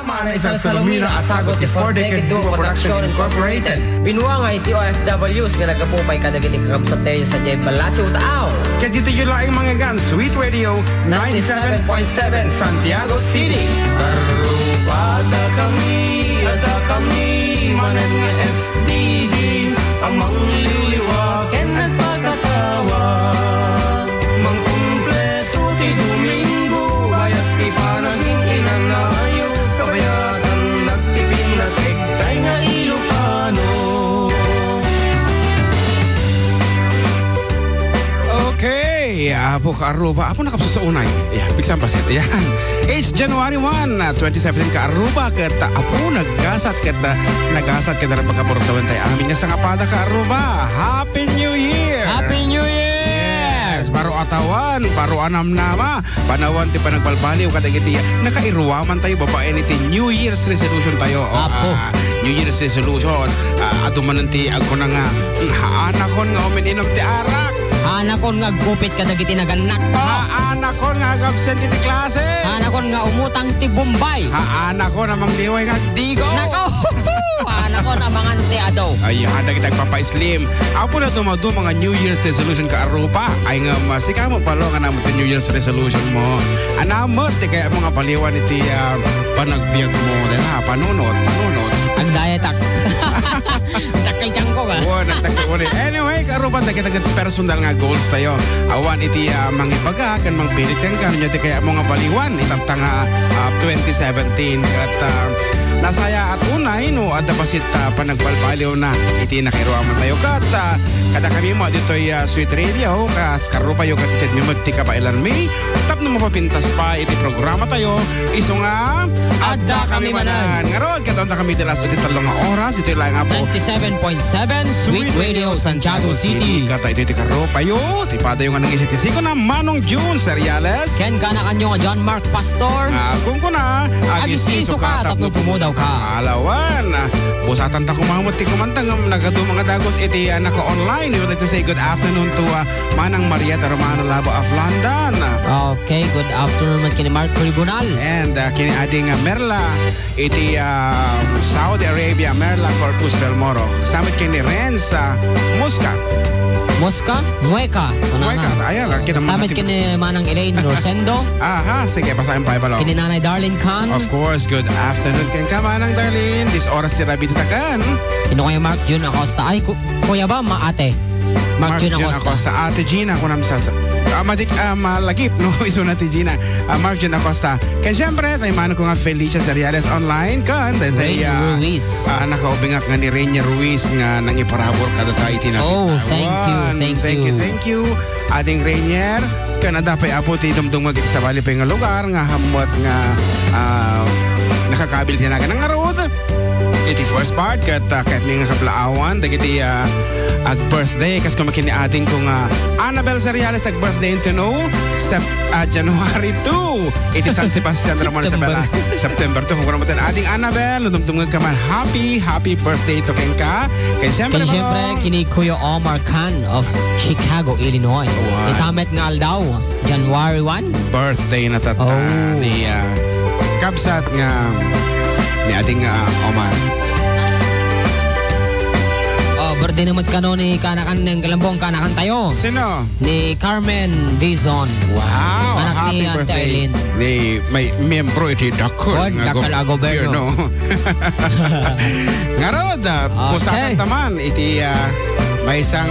Mana isang salumino asagot ti 4-decade Duo Production Incorporated. Binuangay ti OFWs nga nagkapupay kadagiti kakabsat tayo sa Jay Balasi Utaaw. Kaya dito yun lang mga gan, Sweet Radio 97.7 Santiago City. Ada kami manan nga FDD amang liliwag ken nagpagkatawag mangkumpleto ti Domingo bayat ti panaging inanayo kabayatan nagtipin na tegtay nga Ilocano. Okay, Apo Kaaruba. Apo nakapso sa unay. Ayan, bigsang pasit. Ayan. It's January 1, 2017 Kaaruba. Kata Apo nagasat kata rin pagkaportawan tayo. Amin nga sa ngapada Kaaruba. Happy New Year! Happy New Year! Yes, baro atawan, baro anam nama. Panawan ti panagbalbaliw kadagiti. Nakairuwaman tayo babae ni ti New Year's resolution tayo. Apo. New Year's resolution. Aduman ti agko na nga. Haanakon nga umininom ti arak. Hanakon nga gupit kadagiti naganak ko. Haanakon nga agabsent ti klase. Hanakon nga umutang ti Bombay. Haanakon amang liway nga digo. Nako! Hanakon amang ante adaw. Ay, hadag tagpapa-slim. Apo na tumado mga New Year's resolution ka arupa. Ay nga masika mo palo nga namot New Year's resolution mo. Anamot ti kaya mga paliwan iti panagbiag mo. Dahil panunot. Ang dayatak. Takal tiyang ko ka. Oo, nagtakal ulit. Anyway, karupan tagit personal nga goals tayo. Awan iti mangibaga kan mangpilit kan kanyo ti kaya mga baliwan itang 2017 kat nasaya at unay no at dapasit panagbalbaliw na iti nakiruaman tayo kat kada kami mo dito Sweet Radio kas karupa yo kat ited mimagti ka pa ilan may tap na mapapintas pa iti programa tayo iso nga Adda kami manan. Ngarod katon kami dila sa titalong nga oras ito lang apo 97.7 Sweet Radio Santiago City. Kata ito iti karupa yo tipada yung anang isitisigo na Manong June Seriales Ken ka na kanyo nga John Mark Pastor. Kung ko na Agis-iso ka tapno pumudaw ka. Alawan busatan ta kumamot ti kumantang nagado mga dagos iti naka-online. We would like to say good afternoon to Manang Marieta Romano Labo of London. Okay, good afternoon man kini Mark Tribunal. And kini ading Merla iti Saudi Arabia Merla Corpus Belmoro. Samit kini Renz Muscat. Mosca, Mueca. Mueca, ayan. Samit kini Manang Elaine Rosendo. Aha, sige, pasahin pa ibalo. Kini Nanay Darlene Khan. Of course, good afternoon ken ka Manang Darlene. This oras si Rabi Takan. Kino kaya Mark June Acosta. Ay, kuya ba, maate? Mark June Acosta. Ate Gina, kung naman sa malagip, no? Iso na ti Gina. Mark June Acosta. Kaya siyempre, tayo mano ko nga Felicia Seriales online kan. Rainier Ruiz. Nakaubingak nga ni Rainier Ruiz nga nang iparabor kada tayo tinapit. Oh, thank you. Ading Rainier, Canada pa apo ti dumdum nga sa bali pa nga lugar nga hamot nga nakakabil tinaga ng arod. Iti first part kahit may nga kaplaawan dagiti ag birthday kas kumakin ni ating kung Annabel Seriales ag birthday into January 2 iti San Sebastian Ramon Isabela September 2 kung naman ating Annabel dumdumag ka man happy birthday to Kenka kaya siyempre kini Kuya Omar Khan of Chicago, Illinois. Itamet nga aldaw January 1 birthday na tata ni kabsat nga ni ating Omar. Birthday naman ka no ni kanakan ng Galambong kanakan tayo. Sino? Ni Carmen Dizon. Wow! Anak happy ni birthday. Ni may miyembro iti Dakor. Dakor a gobyerno. Ngarod, pusakan taman iti may isang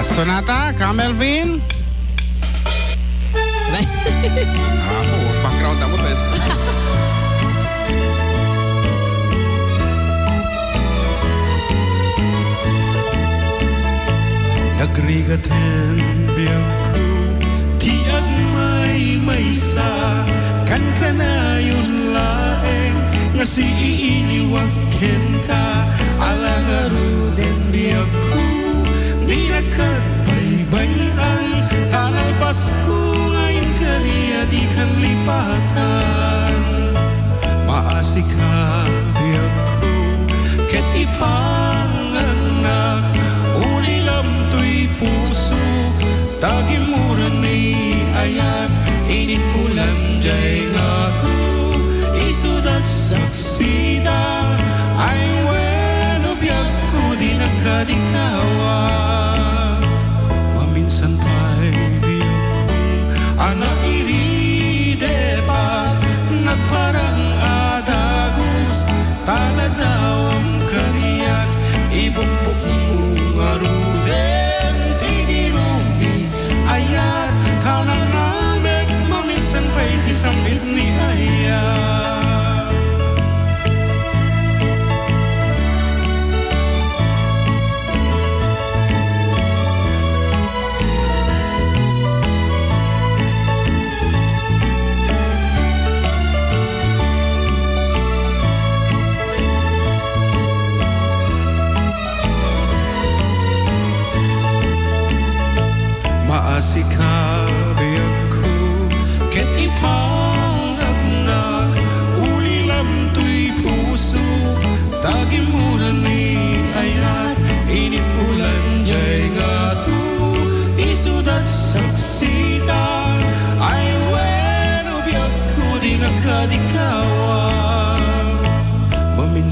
sonata, Camelvin. Background na mo tayo. Nagrigaten biyangko tiag may sa kan kanayon laeng nga si iiliwag ken ka alangaruden biyangko di nakapaybayan tanal pasko ngayon kariya di kan lipatan maasika biyangko ket ipanganak ulilam to'y puso tagimuran ni ayat init ulan jay nga to isudat saksi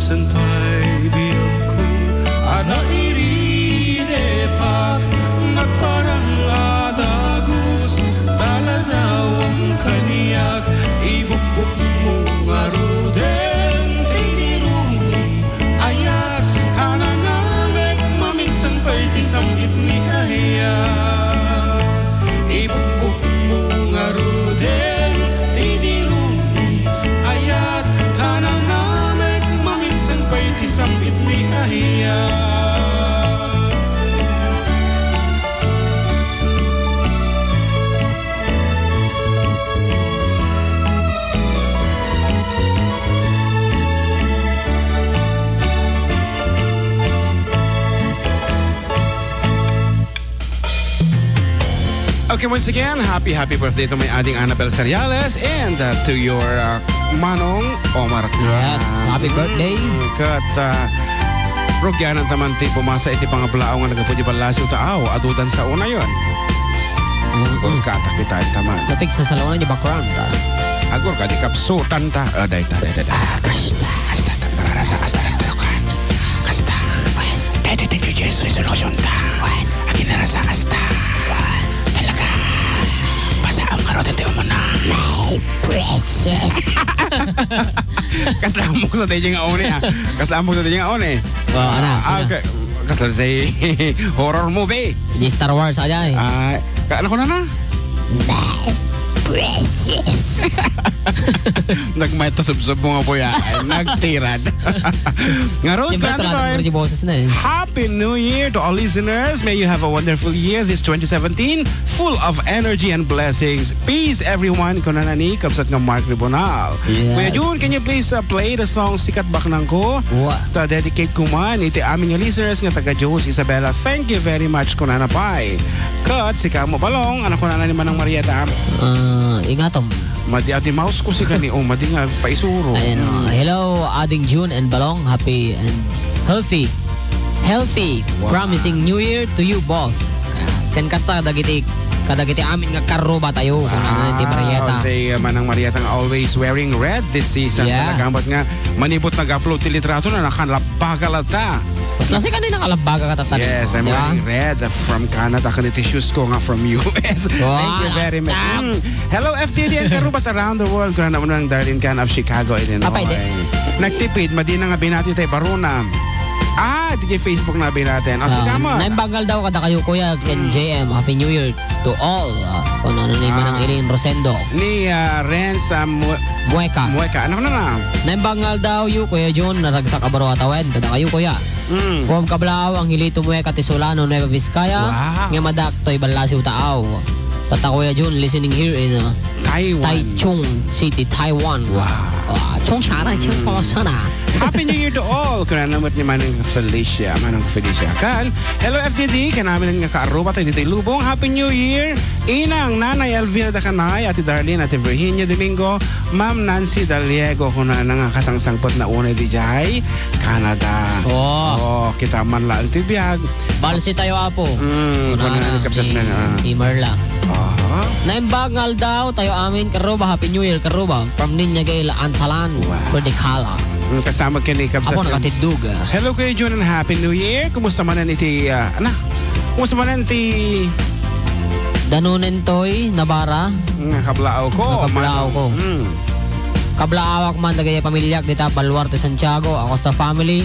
sentay biyaku ana iri depak nagparang adagus taladawang kaniyak ibukbuk mo ngaruden tinirumi ayat tananamek maminsan pa'y tisambit ni ayat ibukbuk mo ngaruden tinirumi ayat tananamek maminsan pa'y tisambit ni ayat. Okay, once again, happy birthday to my adding Annabel Seriales and to your Manong Omar. Yes, happy birthday. Kat rogyanan taman ti pumasa iti pangablao nga nagaputi balasi utaaw adudan sa una yon. Kata kita taman. Natik sa salawan niya background. Agor ka di kapsutan ta. Day ta. Kasta ta kararasa kasta ta kan. Kasta. Pwede din yung resolution ta. Akin narasa kasta. Talaga. Basa ang karotin tayo mo na. My precious. Kaslamok sa tayo nga one ha. Kaslamok sa tayo nga one. Ano? Kaslamok tayo horror movie. Di Star Wars aja eh. Ano ko na na? My precious. Nagmata subsub mo nga po yan. Nagtirad. Nga Rod, Siyempre talaga ng boses na eh. Happy New Year to all listeners. May you have a wonderful year this 2017, full of energy and blessings. Peace, everyone. Kung nanani, kapsat ng Mark Ribonal. Yes. Kuya June, can you please play the song Sikat Baknang Ko? What? To dedicate ko man iti aming listeners nga taga Jones Isabela. Thank you very much kung nanapay. Kat, si Kamo Balong, anak ko na naman ng Marieta. Ingatom. Madi ati mouse ko si kani madi nga paisuro. Ayan o. Hello, Ading June and Balong. Happy and healthy. Wow. Promising New Year to you both. Kan kasta kadagiti amin nga karuba tayo. Kung ano ti Marieta. They manang Marieta nga always wearing red this season. Yeah. Talagang nga manibot nag-upload ti litrato na nakalabagalata. Mas lasi ka din nakalabaga katatan. Yes, I'm wearing red from Canada. Kaniti shoes ko nga from US. Thank you very much. Hello, FTD and Karubas around the world. Kung naman ng Darlene Can of Chicago, Illinois. Nagtipid, madina nga binati tayo Baruna. DJ Facebook na binati. O, sige mo. Naimbagal daw kada kayo, Kuya Ken JM. Happy New Year to all. Kung ano na iba ng Irene Rosendo. Ni Renz Mueca. Ano na? Naimbagal daw yu, Kuya John, naragsak abaro atawid. Kada kayo, Kuya. Kung kablaw ang hilito Mueca Tisolano, Nueva Vizcaya. Nga madaktoy balasi utaaw. Tata Kuya John, listening here in Taichung City, Taiwan. Wow. Happy New Year to all. Kung naman ni Manang Felicia. Kan, hello FTD. Kanamin nga kaaruba tayo dito ilubong. Happy New Year. Inang Nanay Elvira Dacanay, Ate Darlene, Ate Virginia Domingo, Ma'am Nancy Daliego. Kung na nga kasangsangpot na unay di Jai, Canada. Kita man lang tibiyag. Balsi tayo apo. Kung na kapsat na nga. Imerla. Naimbagal daw tayo amin karuba. Happy New Year karuba. From Ninya Gaila Antalan. Perdikala. Kasama kini kapsat. Ako nakatidug. Hello Kuya June and Happy New Year. Kumusta man iti Kumusta man iti Danunen toy Nabara. Kablao ko. Kablaawak man dagay pamilyak dita Baluarte Santiago, Acosta family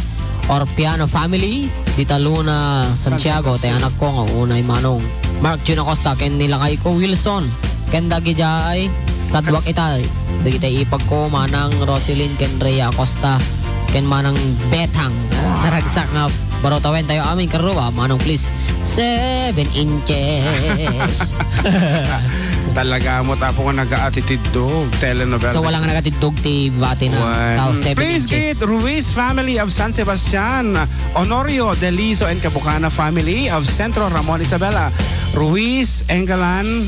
or Piano family dita Luna Santiago. Tay anak ko nga unay manong Mark Jun Acosta ken nilakay ko Wilson ken dagi jay kadwak ita dagi tay ipag ko manang Roselyn ken Rhea Acosta ken manang Betang naragsak nga barotawen tayo amin karuba manong please 7 inches. Talaga mo tapo nga nag-aatitidog telenovela. So wala nga nagatidog ti bati na 7 Please inches. greet Ruiz family of San Sebastian, Honorio Delizo and Cabucana family of Centro Ramon Isabela, Ruiz, Engalan,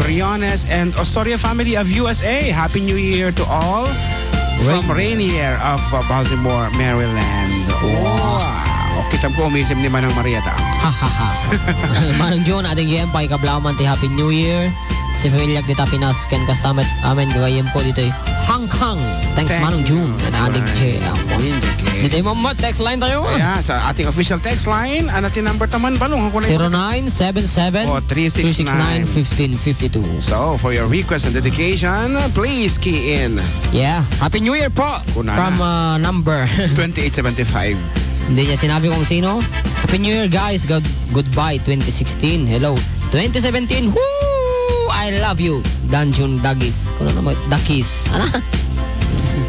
Briones and Osorio family of USA. Happy New Year to all from Rainier of Baltimore, Maryland. Wow. Kita ko umisip ni Manang Marieta. Manang John, ating yempay kablaman ti Happy New Year. Ti pamilyag dita Pinas ken kastamet amen gawin po dito Hang Hang. Thanks Manong June and Adik J. Dito mo text line tayo. Ayan, sa ating official text line, natin number taman balong. 0977 369 1552. So, for your request and dedication, please key in. Yeah, Happy New Year po Kunana. from number 2875. Hindi niya sinabi kung sino. Happy New Year guys. Goodbye 2016. Hello 2017. Woo! I love you. Dungeon Dagis. Kuno naman Dakis. Ano?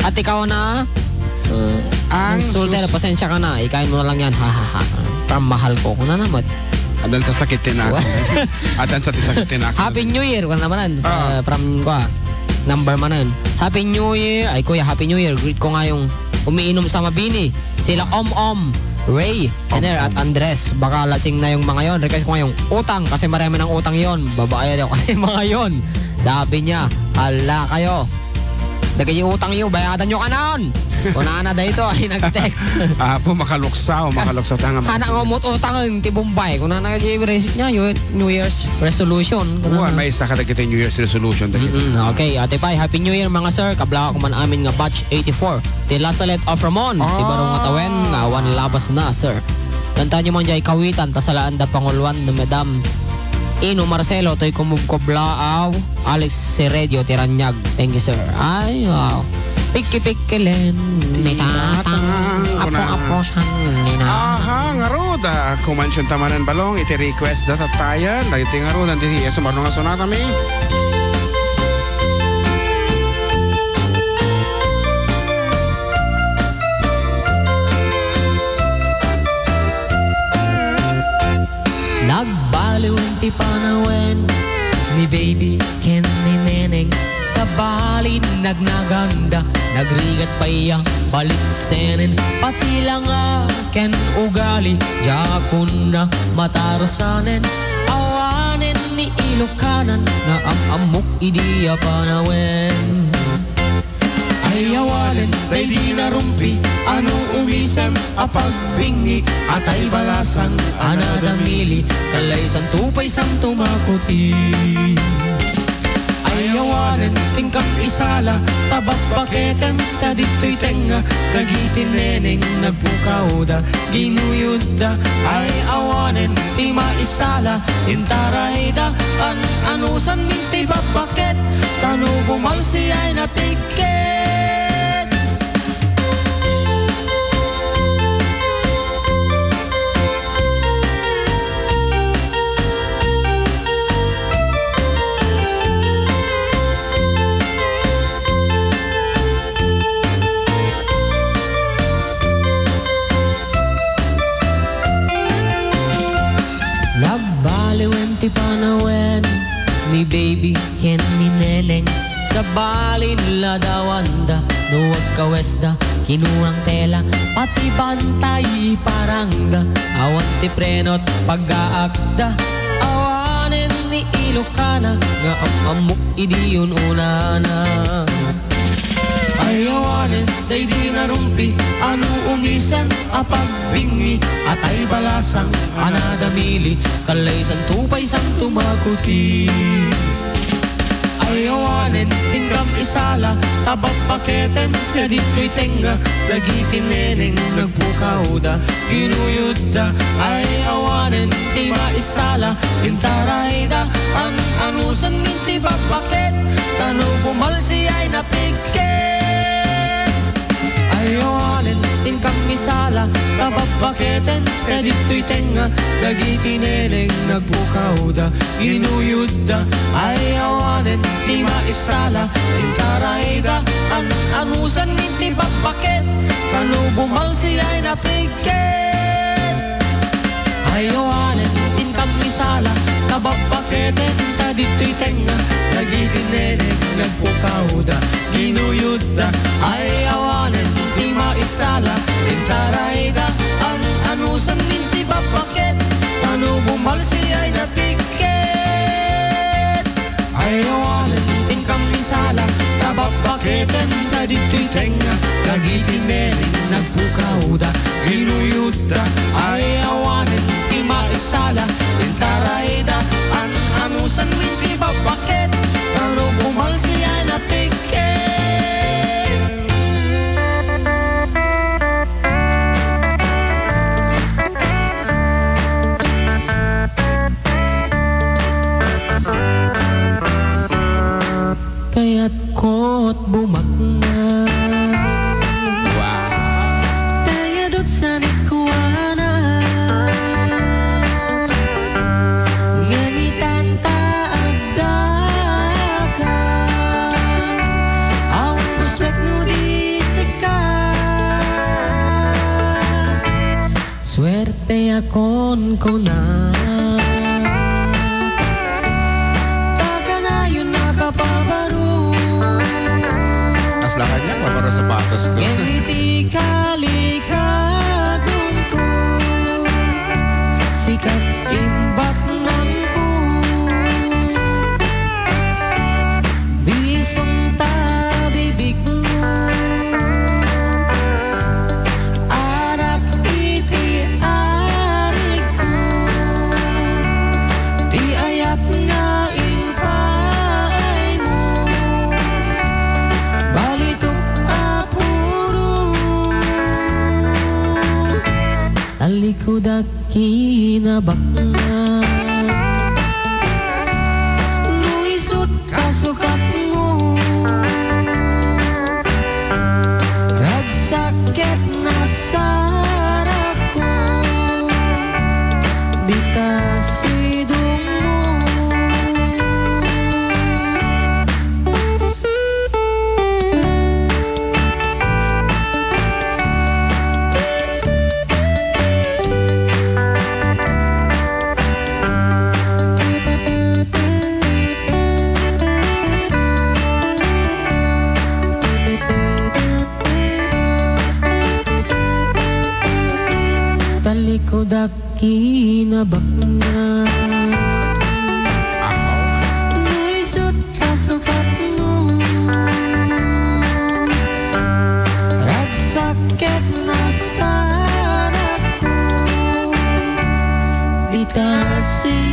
At ikaw na ang sultero, pasensya ka na. Ikain mo na lang yan. Ha ha ha. Parang mahal ko. Kuno naman. Adan sa sakitin ako. Adan sa sakitin ako. Happy New Year. Kuno naman. From number manan. Happy New Year. Ay kuya, Happy New Year. Greet ko nga yung umiinom sa Mabini. Sila Om, Ray, Ener at Andres. Baka lasing na yung mga yon. Request ko nga yung utang kasi marami ng utang yon. Babayad ako kasi mga yon. Sabi niya, hala kayo. Dagay yung utang nyo, bayadan nyo ka noon. Kuna na dito ay nag-text. Po makaluksaw tanga. Hanak nga mo utang ti Bombay. Kuna na receipt niya yung New Year's resolution. May isa ka kita New Year's resolution. Okay, Ate Pai, Happy New Year mga sir. Kabla ko man amin nga batch 84. Ti Lasalet of Ramon. Ti Barong Atawen nga awan labas na sir. Kanta nyo man jay kawitan tasalaan da panguluan na Madam Ino Marcelo to'y kumubkoblaaw Alex Seredio Tiranyag. Thank you sir. Ay wow. Piki-pikilen ni tatang apo-aposan ni na. Aha, nga roda. Kumansyon tamanan balong, iti request data tayo. Lagi ti nga roda, nanti si Marno nga sonata mi. Nagbaliw ti panawen ni baby ken ni neneng. Sa balin nagnaganda, nagrigat pa iyang baliksenen. Pati lang aken ugali, jakun na matarosanen. Awanen ni Ilokanan, nga amamok idiya panawen. Ayawanen, day di narumpi, ano umisem, apagbingi, atay balasang, anadamili, kalaysan tupay sang tumakuti. Ayawanen, tingkang isala, tabak baketen, tadito'y tenga, kagitin neneng, nagpukauda, ginuyuda. Ay awanen, ti maisala, intarayda, anusan minti babaket, tanu bumalsi ay napiket. Nagbaliwen ti panawen ni baby ken ni neneng. Sa balin la dawanda, nuwag kawesda, kinuang tela, pati bantay parangda. Awan ti prenot pag-aakda, awanen ni Ilocana, nga amamuk idiyon unana. Ayawanen, day di narumpi, ano umisan, apagbingi, atay balasang, anadamili, kalaysan tupay sang tumakuti. Ayawanen, tingkram isala, tabak paketen, yadito'y tenga, dagitin neneng, nagpukauda, ginuyuda. Ayawanen, ti maisala, intarayda, anusan minti babaket, tanu bumalsi ay napiket. Ayawanen, tingkang misala, tababaketen, kadito'y tenga, dagitin neneng, nagpukauda, ginuyuda. Ayawanen, ti maisala, intarayda, anusan minti babaket, tanu bumalsi ay napiket. Ayawanen, tingkang misala, tababaketen, kadito'y tenga, dagitin neneng, nagpukauda, ginuyuda. Ayawanen, ti maisala, intarayda, anusan minti babaket, tanu bumalsi ay napiket. Ayawanen, tingkang misala, tababaketen, kadito'y tenga, dagitin neneng, nagpukauda, ginuyuda. Ayawanen, ti maisala, isala intaraida an amusan winti babakit pero bumal siya na tiket. Kaya't ko't bumakna tayadot sa nikwana nganitan taagdaka awang puslek no di sika swerte akon ko na Lakan niya, para sapatos ko. Ngiti kalikagong ko sikat imbak ng ko bisong tabibig mo arak iti arik ko di ayak nga impay mo balitok apuro talikod at kinabakna nuisot kasukat mo ragsakit na sarak ko di kasidong mo talikod at kinabakna nuisot kasukat mo ragsakit na sarak ko di kasi